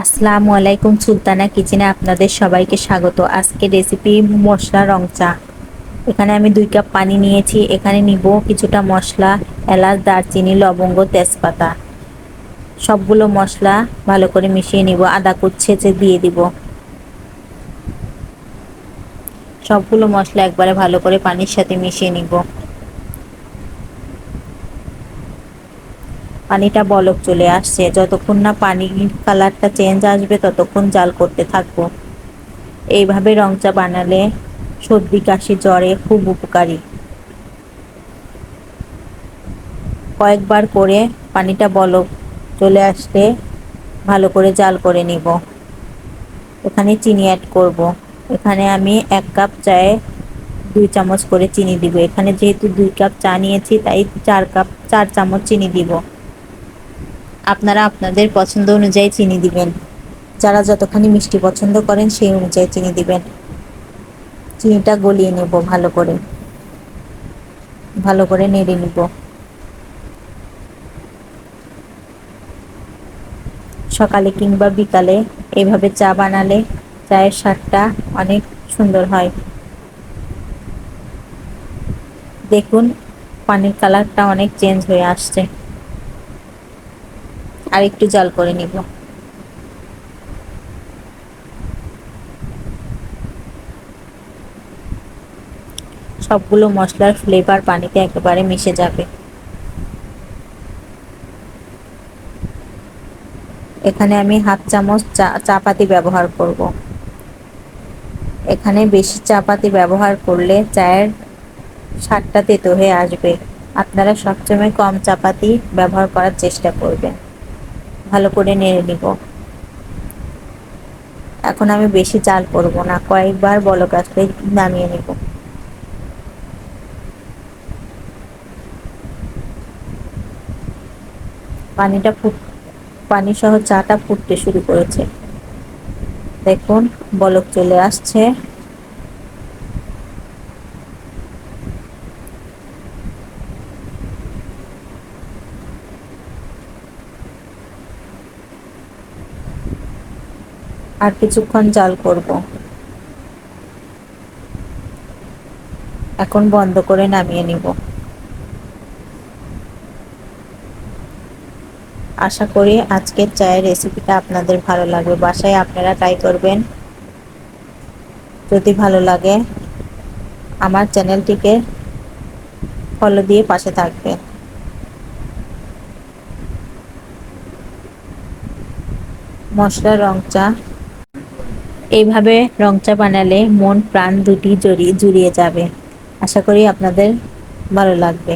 আসসালামু আলাইকুম, সুলতানা কিচেনে আপনাদের সবাইকে স্বাগত। আজকে রেসিপি মশলা রং চা। এখানে আমি 2 কাপ পানি নিয়েছি। এখানে নিব কিছুটা মশলা, এলাচ, দারচিনি, লবঙ্গ, তেজপাতা। সবগুলো মশলা ভালো করে মিশিয়ে নিব। আদা কুচি দিয়ে দিব। সবগুলো মশলা একবারে ভালো করে পানির সাথে মিশিয়ে নিব। পানিটা বলক চলে আসছে, যতক্ষণ না পানির কালারটা চেঞ্জ আসবে ততক্ষণ জাল করতে থাকবো। এইভাবে রং চা বানালে সর্দি কাশি জ্বরে খুব উপকারী। কয়েকবার করে পানিটা বলক চলে আসলে ভালো করে জাল করে নিব। এখানে চিনি অ্যাড করব। এখানে আমি 1 কাপ চায়ে 2 চামচ করে চিনি দিব। এখানে যেহেতু 2 কাপ চা নিয়েছি তাই 4 চামচ চিনি দিব। আপনারা আপনাদের পছন্দ অনুযায়ী চিনি দিবেন। যারা যতখানি মিষ্টি পছন্দ করেন সেই অনুযায়ী চিনি দিবেন। চিনিটা গলিয়ে নেব ভালো করে নেড়ে নিব। সকালে কিংবা বিকালে এইভাবে চা বানালে চায়ের স্বাদটা অনেক সুন্দর হয়। দেখুন পানির কালারটা অনেক চেঞ্জ হয়ে আসছে। আর একটু জাল করে নিব। সবগুলো মশলার ফ্লেভার পানিতে একেবারে মিশে যাবে। এখানে আমি হাফ চামচ চা পাতি ব্যবহার করব। এখানে বেশি চা পাতি ব্যবহার করলে চায়ের স্বাদটা তেতো হয়ে আসবে। আপনারা সবসময় কম চা পাতি ব্যবহার করার চেষ্টা করবেন। ভালো করে নেড়ে নিব। এখন আমি বেশি জাল করব না, কয়েকবার বলক আসলে নামিয়ে নিব। পানি সহ চাটা ফুটতে শুরু করেছে। দেখুন বলক চলে আসছে। আর কিছুক্ষণ জাল করব। এখন বন্ধ করে নামিয়ে নিব। আশা করি আজকের চায়ের রেসিপিটা আপনাদের ভালো লাগবে। বাসায় আপনারা ট্রাই করবেন। যদি ভালো লাগে আমার চ্যানেলটিকে ফলো দিয়ে পাশে থাকবেন। মশলা রং চা। এইভাবে রং চা বানালে মন প্রাণ দুটি জুড়িয়ে যাবে। আশা করি আপনাদের ভালো লাগবে।